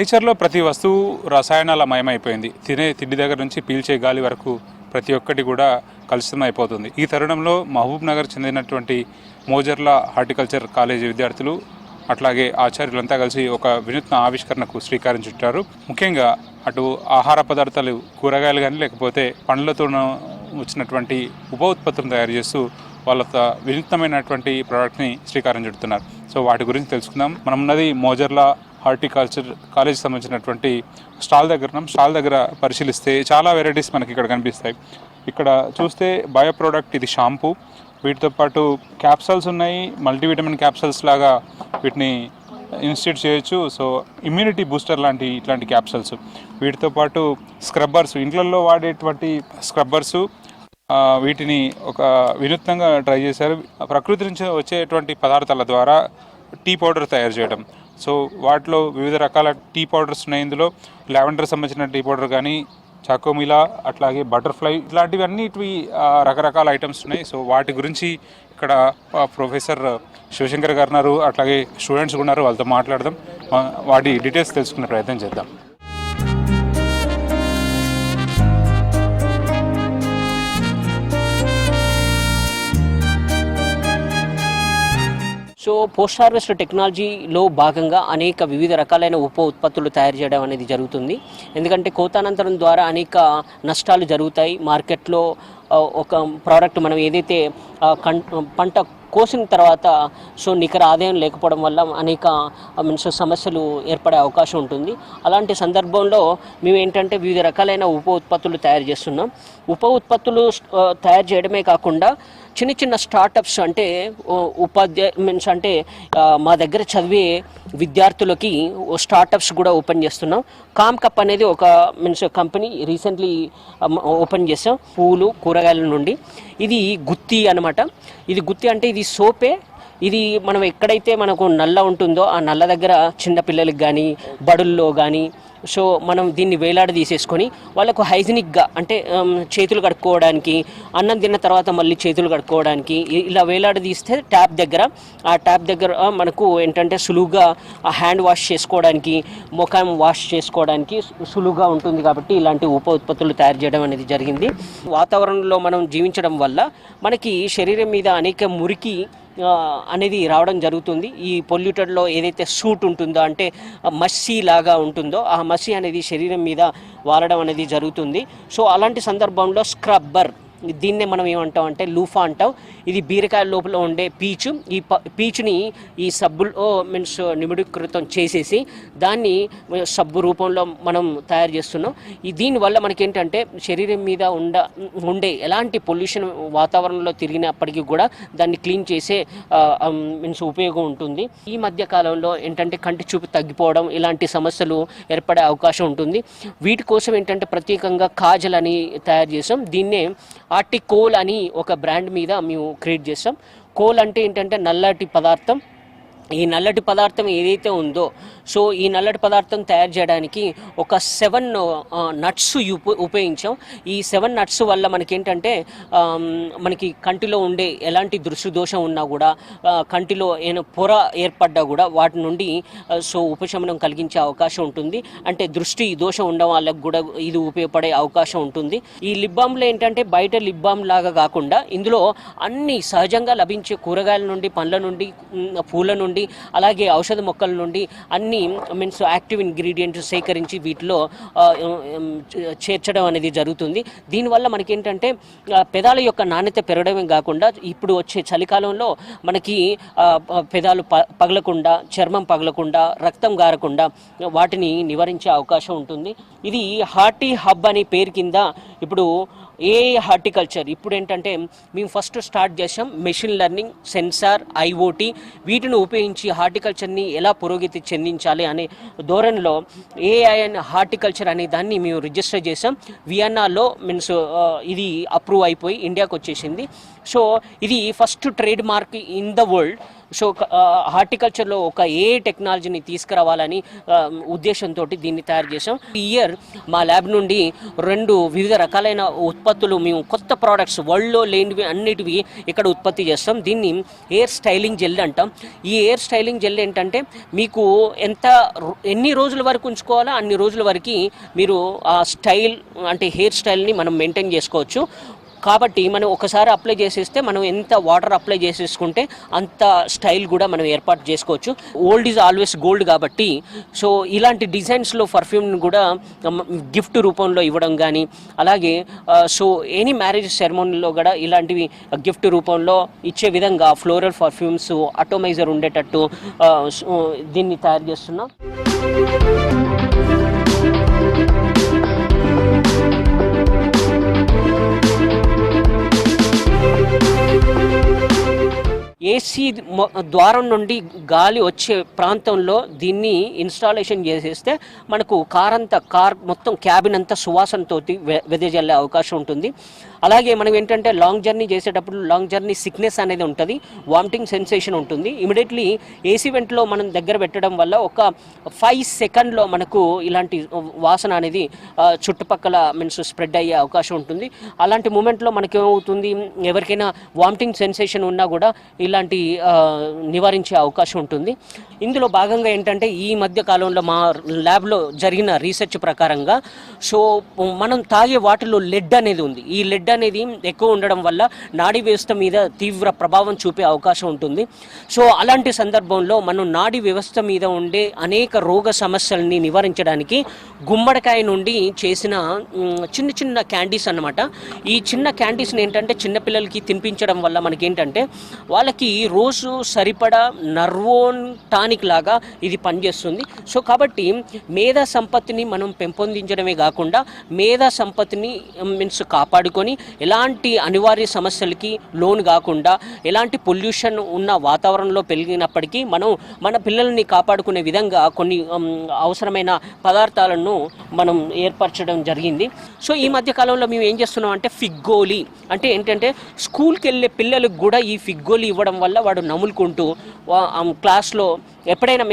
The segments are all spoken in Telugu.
నేచర్లో ప్రతి వస్తువు రసాయనాల మయమైపోయింది. తినే తిండి దగ్గర నుంచి పీల్చే గాలి వరకు ప్రతి ఒక్కటి కూడా కలుషితం అయిపోతుంది. ఈ తరుణంలో మహబూబ్ నగర్ చెందినటువంటి మోజర్ల హార్టికల్చర్ కాలేజీ విద్యార్థులు అట్లాగే ఆచార్యులంతా కలిసి ఒక వినూత్న ఆవిష్కరణకు శ్రీకారం చుట్టారు. ముఖ్యంగా అటు ఆహార పదార్థాలు, కూరగాయలు కానీ లేకపోతే పండ్లతో వచ్చినటువంటి ఉప ఉత్పత్తులను తయారు చేస్తూ వాళ్ళ వినూత్నమైనటువంటి ప్రోడక్ట్ని శ్రీకారం చుడుతున్నారు. సో వాటి గురించి తెలుసుకుందాం. మనం ఉన్నది మోజర్ల హార్టికల్చర్ కాలేజ్ సంబంధించినటువంటి స్టాల్ దగ్గర పరిశీలిస్తే చాలా వెరైటీస్ మనకి ఇక్కడ కనిపిస్తాయి. ఇక్కడ చూస్తే బయో ప్రోడక్ట్, ఇది షాంపూ, వీటితో పాటు క్యాప్సల్స్ ఉన్నాయి, మల్టీవిటమిన్ క్యాప్సల్స్ లాగా వీటిని ఇన్స్టిట్యూట్ చేయొచ్చు. సో ఇమ్యూనిటీ బూస్టర్ ఇట్లాంటి క్యాప్సల్స్, వీటితో పాటు స్క్రబ్బర్స్, ఇంట్లలో వాడేటువంటి స్క్రబ్బర్సు, వీటిని ఒక వినూత్నంగా ట్రై చేశారు. ప్రకృతి నుంచి వచ్చేటువంటి పదార్థాల ద్వారా టీ పౌడర్ తయారు చేయడం. సో వాటిలో వివిధ రకాల టీ పౌడర్స్ ఉన్నాయి. ఇందులో లావెండర్ సంబంధించిన టీ పౌడర్ కానీ, చాకోమిలా, అట్లాగే బటర్ఫ్లై, ఇట్లాంటివి అన్నిటివి రకరకాల ఐటమ్స్ ఉన్నాయి. సో వాటి గురించి ఇక్కడ ప్రొఫెసర్ శివశంకర్ గారు ఉన్నారు, అట్లాగే స్టూడెంట్స్ ఉన్నారు. వాళ్ళతో మాట్లాడదాం, వాటి డీటెయిల్స్ తెలుసుకునే ప్రయత్నం చేద్దాం. సో పోస్ట్ హార్వెస్ట్ టెక్నాలజీలో భాగంగా అనేక వివిధ రకాలైన ఉప ఉత్పత్తులు తయారు చేయడం అనేది జరుగుతుంది. ఎందుకంటే కోతానంతరం ద్వారా అనేక నష్టాలు జరుగుతాయి. మార్కెట్లో ఒక ప్రోడక్ట్ మనం ఏదైతే పంట కోసిన తర్వాత సో నికర ఆదాయం లేకపోవడం వల్ల అనేక సమస్యలు ఏర్పడే అవకాశం ఉంటుంది. అలాంటి సందర్భంలో మేము ఏంటంటే వివిధ రకాలైన ఉప ఉత్పత్తులు తయారు చేస్తున్నాం. ఉప ఉత్పత్తులు తయారు చేయడమే కాకుండా చిన్న చిన్న స్టార్టప్స్, అంటే అంటే మా దగ్గర చదివే విద్యార్థులకి స్టార్టప్స్ కూడా ఓపెన్ చేస్తున్నాం. కామ్కప్ అనేది ఒక కంపెనీ రీసెంట్లీ ఓపెన్ చేసాం, పూలు కూరగాయల నుండి. ఇది గుత్తి అనమాట. ఇది గుత్తి అంటే ఇది సోపే. ఇది మనం ఎక్కడైతే మనకు నల్ల ఉంటుందో ఆ నల్ల దగ్గర చిన్నపిల్లలకి కానీ బడుల్లో కానీ సో మనం దీన్ని వేలాడి తీసేసుకొని వాళ్ళకు హైజీనిక్గా, అంటే చేతులు కడుక్కోవడానికి, అన్నం తిన్న తర్వాత మళ్ళీ చేతులు కడుక్కోవడానికి ఇలా వేలాడి తీస్తే ఆ ట్యాప్ దగ్గర మనకు ఏంటంటే సులువుగా హ్యాండ్ వాష్ చేసుకోవడానికి, ముఖం వాష్ చేసుకోవడానికి సులువుగా ఉంటుంది. కాబట్టి ఇలాంటి ఉప ఉత్పత్తులు తయారు చేయడం అనేది జరిగింది. వాతావరణంలో మనం జీవించడం వల్ల మనకి శరీరం మీద అనేక మురికి అనేది రావడం జరుగుతుంది. ఈ పొల్యూటెడ్లో ఏదైతే సూట్ ఉంటుందో, అంటే మస్సీ లాగా ఉంటుందో, ఆ మస్సీ అనేది శరీరం మీద వాలడం అనేది జరుగుతుంది. సో అలాంటి సందర్భంలో స్క్రబ్బర్, దీన్నే మనం ఏమంటాం అంటే లూఫా అంటాం. ఇది బీరకాయ లోపల ఉండే పీచు. ఈ పీచుని ఈ సబ్బులో నిమిడీకృతం చేసేసి దాన్ని సబ్బు రూపంలో మనం తయారు చేస్తున్నాం. దీనివల్ల మనకేంటంటే శరీరం మీద ఉండే ఎలాంటి పొల్యూషన్ వాతావరణంలో తిరిగినప్పటికీ కూడా దాన్ని క్లీన్ చేసే ఉపయోగం ఉంటుంది. ఈ మధ్య కాలంలో ఏంటంటే కంటి చూపు తగ్గిపోవడం, ఇలాంటి సమస్యలు ఏర్పడే అవకాశం ఉంటుంది. వీటి కోసం ఏంటంటే ప్రత్యేకంగా కాజల్ అని తయారు చేసాం. దీన్నే ఆర్టికోల్ అని ఒక బ్రాండ్ మీద మేము క్రియేట్ చేస్తాం. కోల్ అంటే ఏంటంటే నల్లటి పదార్థం. ఈ నల్లటి పదార్థం ఏదైతే ఉందో, సో ఈ నల్లటి పదార్థం తయారు చేయడానికి ఒక 7 నట్స్ ఉపయోగించాం. ఈ 7 నట్స్ వల్ల మనకేంటంటే మనకి కంటిలో ఉండే ఎలాంటి దృష్టి దోషం ఉన్నా కూడా, కంటిలో ఏమైనా పొర ఏర్పడ్డా కూడా వాటి నుండి సో ఉపశమనం కలిగించే అవకాశం ఉంటుంది. అంటే దృష్టి దోషం ఉండడం వాళ్ళకు కూడా ఇది ఉపయోగపడే అవకాశం ఉంటుంది. ఈ లిప్ బామ్లో ఏంటంటే బయట లిప్ బామ్ లాగా కాకుండా ఇందులో అన్ని సహజంగా లభించే కూరగాయల నుండి, పండ్ల నుండి, పూల నుండి, అలాగే ఔషధ మొక్కల నుండి అన్ని యాక్టివ్ ఇంగ్రీడియంట్స్ సేకరించి వీటిలో చేర్చడం అనేది జరుగుతుంది. దీనివల్ల మనకేంటంటే పెదాల యొక్క నాణ్యత పెరగడమే కాకుండా ఇప్పుడు వచ్చే చలికాలంలో మనకి పెదాలు పగలకుండా, చర్మం పగలకుండా, రక్తం గారకుండా వాటిని నివారించే అవకాశం ఉంటుంది. ఇది హార్టీ హబ్ అనే పేరు కింద ఇప్పుడు హార్టికల్చర్ ఇప్పుడు ఏంటంటే మేము ఫస్ట్ స్టార్ట్ చేసాం. మెషిన్ లెర్నింగ్, సెన్సార్, ఐఓటీ వీటిని ఉపయోగించి హార్టికల్చర్ని ఎలా పురోగతి చెందించాలి అనే ధోరణిలో ఏఐ అండ్ హార్టికల్చర్ అనే దాన్ని మేము రిజిస్టర్ చేసాం. వియన్నాలో ఇది అప్రూవ్ అయిపోయి ఇండియాకి వచ్చేసింది. సో ఇది first trade mark in the world. So హార్టికల్చర్లో ఒక ఏ టెక్నాలజీని తీసుకురావాలని ఉద్దేశంతో దీన్ని తయారు చేసాం. ఈ ఇయర్ మా ల్యాబ్ నుండి 2 వివిధ రకాలైన ఉత్పత్తులు, మేము కొత్త ప్రోడక్ట్స్ వరల్డ్లో లేనివి అన్నిటివి ఇక్కడ ఉత్పత్తి చేస్తాం. దీన్ని ఎయిర్ స్టైలింగ్ జెల్ అంటాం. ఈ ఎయిర్ స్టైలింగ్ జెల్ ఏంటంటే మీకు ఎన్ని రోజుల వరకు ఉంచుకోవాలో అన్ని రోజుల వరకు మీరు ఆ స్టైల్ అంటే హెయిర్ స్టైల్ని మనం మెయింటైన్ చేసుకోవచ్చు. కాబట్టి మనం ఒకసారి అప్లై చేసేస్తే మనం ఎంత వాటర్ అప్లై చేసేసుకుంటే అంత స్టైల్ కూడా మనం ఏర్పాటు చేసుకోవచ్చు. ఓల్డ్ ఈజ్ ఆల్వేస్ గోల్డ్ కాబట్టి సో ఇలాంటి డిజైన్స్లో పర్ఫ్యూమ్ని కూడా గిఫ్ట్ రూపంలో ఇవ్వడం కానీ, అలాగే సో ఎనీ మ్యారేజ్ సెరమోనీలో కూడా ఇలాంటివి గిఫ్ట్ రూపంలో ఇచ్చే విధంగా ఫ్లోరల్ పర్ఫ్యూమ్స్ అటోమైజర్ ఉండేటట్టు దీన్ని తయారు చేస్తున్నాం. ఏసీ ద్వారం నుండి గాలి వచ్చే ప్రాంతంలో దీన్ని ఇన్స్టాలేషన్ చేసేస్తే మనకు కార్ మొత్తం క్యాబిన్ అంతా సువాసనతో వెదజల్లే అవకాశం ఉంటుంది. అలాగే మనం ఏంటంటే లాంగ్ జర్నీ చేసేటప్పుడు లాంగ్ జర్నీ సిక్నెస్ అనేది ఉంటుంది, వామిటింగ్ సెన్సేషన్ ఉంటుంది. ఇమీడియట్లీ ఏసీ వెంట్లో మనం దగ్గర పెట్టడం వల్ల ఒక 5 సెకండ్లో మనకు ఇలాంటి వాసన అనేది చుట్టుపక్కల స్ప్రెడ్ అయ్యే అవకాశం ఉంటుంది. అలాంటి మూమెంట్లో మనకేమవుతుంది, ఎవరికైనా వామిటింగ్ సెన్సేషన్ ఉన్నా కూడా ఇలాంటి నివారించే అవకాశం ఉంటుంది. ఇందులో భాగంగా ఏంటంటే ఈ మధ్య కాలంలో మా ల్యాబ్లో జరిగిన రీసెర్చ్ ప్రకారంగా సో మనం తాగే వాటిలో లెడ్ అనేది ఉంది. ఈ లెడ్ అనేది ఎక్కువ ఉండడం వల్ల నాడీ వ్యవస్థ మీద తీవ్ర ప్రభావం చూపే అవకాశం ఉంటుంది. సో అలాంటి సందర్భంలో మనం నాడీ వ్యవస్థ మీద ఉండే అనేక రోగ సమస్యల్ని నివారించడానికి గుమ్మడికాయ నుండి చేసిన చిన్న చిన్న క్యాండీస్ అన్నమాట. ఈ చిన్న క్యాండీస్ని ఏంటంటే చిన్నపిల్లలకి తినిపించడం వల్ల మనకేంటంటే వాళ్ళకి రోజు సరిపడా నర్వోన్ టానిక్ లాగా ఇది పనిచేస్తుంది. సో కాబట్టి మేధా సంపత్తిని మనం పెంపొందించడమే కాకుండా మేధా సంపత్తిని కాపాడుకొని ఎలాంటి అనివార్య సమస్యలకి లోను కాకుండా ఎలాంటి పొల్యూషన్ ఉన్న వాతావరణంలో పెరిగినప్పటికీ మనం మన పిల్లల్ని కాపాడుకునే విధంగా కొన్ని అవసరమైన పదార్థాలను మనం ఏర్పరచడం జరిగింది. సో ఈ మధ్య కాలంలో మేము ఏం చేస్తున్నాం అంటే ఫిగ్గోలి అంటే ఏంటంటే స్కూల్కి వెళ్ళే పిల్లలకు కూడా ఈ ఫిగ్గోలి ఇవ్వడం వల్ల వాడు నములుకుంటూ క్లాస్లో ఎప్పుడైనా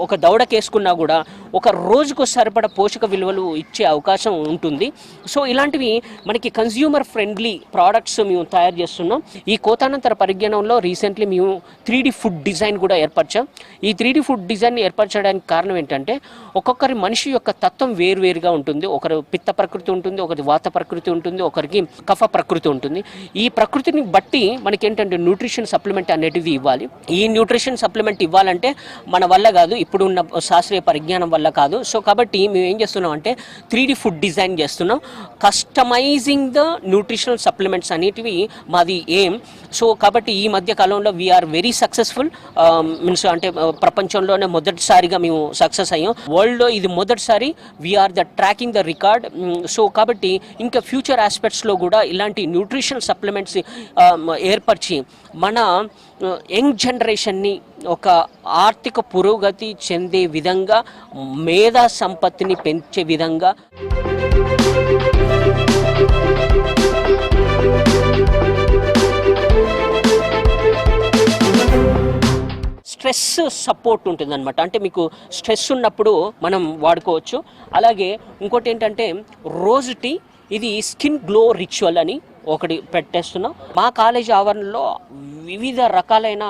ఒక దౌడకేసుకున్నా కూడా ఒక రోజుకు సరిపడ పోషక విలువలు ఇచ్చే అవకాశం ఉంటుంది. సో ఇలాంటివి మనకి కన్స్యూమర్ ఫ్రెండ్లీ ప్రోడక్ట్స్ మేము తయారు చేస్తున్నాం. ఈ కోతానంతర పరిజ్ఞానంలో రీసెంట్లీ మేము 3D ఫుడ్ డిజైన్ కూడా ఏర్పరిచాం. ఈ 3D ఫుడ్ డిజైన్ ఏర్పరచడానికి కారణం ఏంటంటే ఒక్కొక్కరి మనిషి యొక్క తత్వం వేరువేరుగా ఉంటుంది. ఒకరు పిత్త ప్రకృతి ఉంటుంది, ఒకరి వాత ప్రకృతి ఉంటుంది, ఒకరికి కఫ ప్రకృతి ఉంటుంది. ఈ ప్రకృతిని బట్టి మనకేంటంటే న్యూట్రిషన్ సప్లిమెంట్ అనేటివి ఇవ్వాలి. ఈ న్యూట్రిషన్ సప్లిమెంట్ ఇవ్వాలంటే మన వల్ల కాదు, ఇప్పుడున్న శాస్త్రీయ పరిజ్ఞానం వల్ల కాదు. సో కాబట్టి మేము ఏం చేస్తున్నాం అంటే 3D ఫుడ్ డిజైన్ చేస్తున్నాం. కస్టమైజింగ్ ద న్యూట్రిషనల్ సప్లిమెంట్స్ అనేటివి మాది ఎయిమ్. సో కాబట్టి ఈ మధ్య కాలంలో వీఆర్ వెరీ సక్సెస్ఫుల్. అంటే ప్రపంచంలోనే మొదటిసారిగా మేము సక్సెస్ అయ్యాం. వరల్డ్లో ఇది మొదటిసారి we are the tracking the record. So కాబట్టి ఇంకా ఫ్యూచర్ ఆస్పెక్ట్స్లో కూడా ఇలాంటి న్యూట్రిషనల్ సప్లిమెంట్స్ ఏర్పరిచి మన యంగ్ జనరేషన్ని ఒక ఆర్థిక పురోగతి చెందే విధంగా మేధా సంపత్తిని పెంచే విధంగా స్ట్రెస్ సపోర్ట్ ఉంటుందన్నమాట. అంటే మీకు స్ట్రెస్ ఉన్నప్పుడు మనం వాడుకోవచ్చు. అలాగే ఇంకోటి ఏంటంటే రోజ్ టీ, ఇది స్కిన్ గ్లో రిచువల్ అని ఒకటి పెట్టేస్తున్నాం. మా కాలేజీ ఆవరణలో వివిధ రకాలైన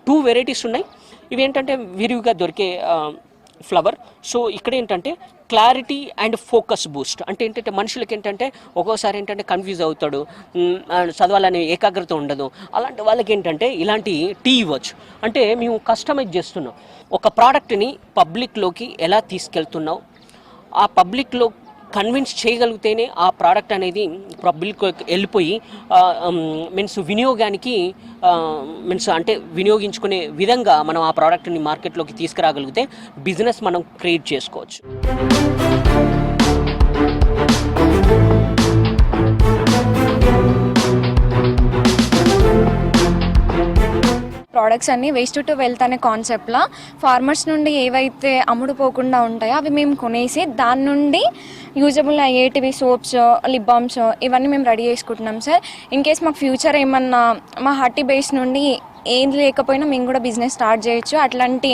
2 వెరైటీస్ ఉన్నాయి. ఇవి ఏంటంటే విరివిగా దొరికే ఫ్లవర్. సో ఇక్కడ ఏంటంటే క్లారిటీ అండ్ ఫోకస్ బూస్ట్. అంటే ఏంటంటే మనుషులకి ఏంటంటే ఒక్కోసారి ఏంటంటే కన్ఫ్యూజ్ అవుతాడు, చదవాలని ఏకాగ్రత ఉండదు. అలాంటి వాళ్ళకి ఏంటంటే ఇలాంటి టీ ఇవ్వచ్చు. అంటే మేము కస్టమైజ్ చేస్తున్నాం. ఒక ప్రోడక్ట్ని పబ్లిక్లోకి ఎలా తీసుకెళ్తున్నావు, ఆ పబ్లిక్లో కన్విన్స్ చేయగలిగితేనే ఆ ప్రోడక్ట్ అనేది పబ్లిక్ వెళ్ళిపోయి వినియోగానికి అంటే వినియోగించుకునే విధంగా మనం ఆ ప్రోడక్ట్ని మార్కెట్లోకి తీసుకురాగలిగితే బిజినెస్ మనం క్రియేట్ చేసుకోవచ్చు. ప్రోడక్ట్స్ అన్ని వేస్ట్ టు వెల్త్ అనే కాన్సెప్ట్లో ఫార్మర్స్ నుండి ఏవైతే అమ్ముడుపోకుండా ఉంటాయో అవి మేము కొనేసి దాని నుండి యూజబుల్ అయ్యేటివి సోప్స్, లిప్ బామ్స్ ఇవన్నీ మేము రెడీ చేసుకుంటున్నాం సార్. ఇన్ కేస్ మాకు ఫ్యూచర్ ఏమన్నా మా హార్టీ బేస్ నుండి ఏం లేకపోయినా మేము కూడా బిజినెస్ స్టార్ట్ చేయొచ్చు. అట్లాంటి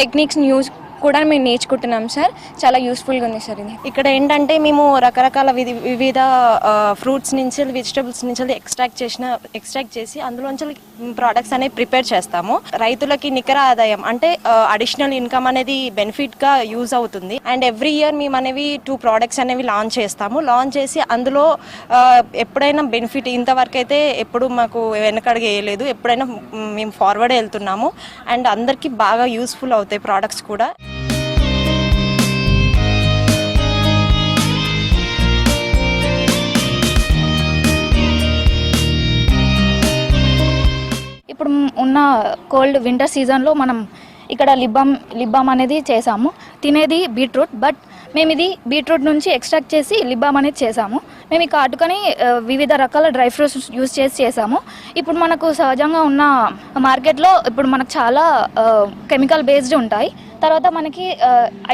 టెక్నిక్స్ న్యూస్ కూడా మేము నేర్చుకుంటున్నాం సార్. చాలా యూస్ఫుల్గా ఉంది సార్ ఇది. ఇక్కడ ఏంటంటే మేము రకరకాల వివిధ ఫ్రూట్స్ నుంచి వెజిటబుల్స్ నుంచి ఎక్స్ట్రాక్ట్ చేసి అందులోంచి ప్రోడక్ట్స్ అనేవి ప్రిపేర్ చేస్తాము. రైతులకి నికర ఆదాయం అంటే అడిషనల్ ఇన్కమ్ అనేది బెనిఫిట్గా యూజ్ అవుతుంది. అండ్ ఎవ్రీ ఇయర్ మేము అనేవి 2 ప్రోడక్ట్స్ అనేవి లాంచ్ చేస్తాము. లాంచ్ చేసి అందులో ఎప్పుడైనా బెనిఫిట్ ఇంతవరకు అయితే ఎప్పుడు మాకు వెనకడుగు వేయలేదు. ఎప్పుడైనా మేము ఫార్వర్డ్ వెళ్తున్నాము. అండ్ అందరికీ బాగా యూస్ఫుల్ అవుతాయి ప్రోడక్ట్స్ కూడా. ఇప్పుడు ఉన్న కోల్డ్ వింటర్ సీజన్లో మనం ఇక్కడ లిప్ బామ్ అనేది చేసాము. తినేది బీట్రూట్, బట్ మేము ఇది బీట్రూట్ నుంచి ఎక్స్ట్రాక్ట్ చేసి లిప్ బామ్ అనేది చేసాము. మేము ఈ కాటుకని వివిధ రకాల డ్రై ఫ్రూట్స్ యూజ్ చేసాము. ఇప్పుడు మనకు సహజంగా ఉన్న మార్కెట్లో ఇప్పుడు మనకు చాలా కెమికల్ బేస్డ్ ఉంటాయి. తర్వాత మనకి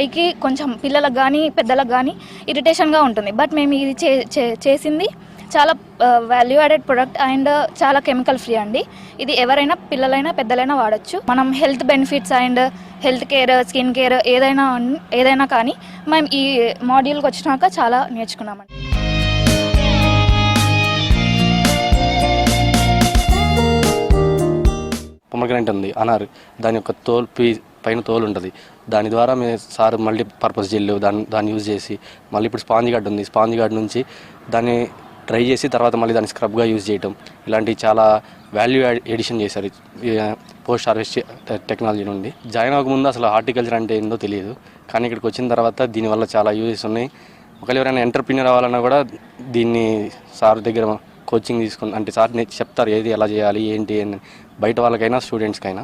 ఐకి కొంచెం పిల్లలకు కానీ పెద్దలకు కానీ ఇరిటేషన్గా ఉంటుంది. బట్ మేము ఇది చేసింది చాలా వాల్యూ యాడెడ్ ప్రొడక్ట్ అండ్ చాలా కెమికల్ ఫ్రీ అండి. ఇది ఎవరైనా పిల్లలైనా పెద్దలైనా వాడచ్చు. మనం health benefits and health care, skin care ఏదైనా కానీ మేము ఈ మాడ్యూల్కి వచ్చినాక చాలా నేర్చుకున్నామండి. పొమగ్రానైట్ ఉంది అనారు, దాని యొక్క పైన తోలు ఉంటుంది. దాని ద్వారా మేము సార్ మల్టీపర్పస్ జెల్ దాన్ని యూజ్ చేసి మళ్ళీ ఇప్పుడు స్పాంజ్ గార్డ్ ఉంది. స్పాంజ్ గార్డ్ నుంచి దాన్ని డ్రై చేసి తర్వాత మళ్ళీ దాన్ని స్క్రబ్గా యూజ్ చేయటం, ఇలాంటివి చాలా వాల్యూ ఎడిషన్ చేశారు పోస్ట్ హార్వెస్ట్ టెక్నాలజీ నుండి. జాయిన్ అవ్వకముందు అసలు హార్టికల్చర్ అంటే ఏందో తెలియదు, కానీ ఇక్కడికి వచ్చిన తర్వాత దీనివల్ల చాలా యూజెస్ ఉన్నాయి. ఒకవేళ ఎవరైనా ఎంటర్ప్రీనర్ అవ్వాలన్నా కూడా దీన్ని సార్ దగ్గర కోచింగ్ తీసుకుని అంటే సార్ చెప్తారు ఏది ఎలా చేయాలి ఏంటి అని, బయట వాళ్ళకైనా స్టూడెంట్స్కైనా.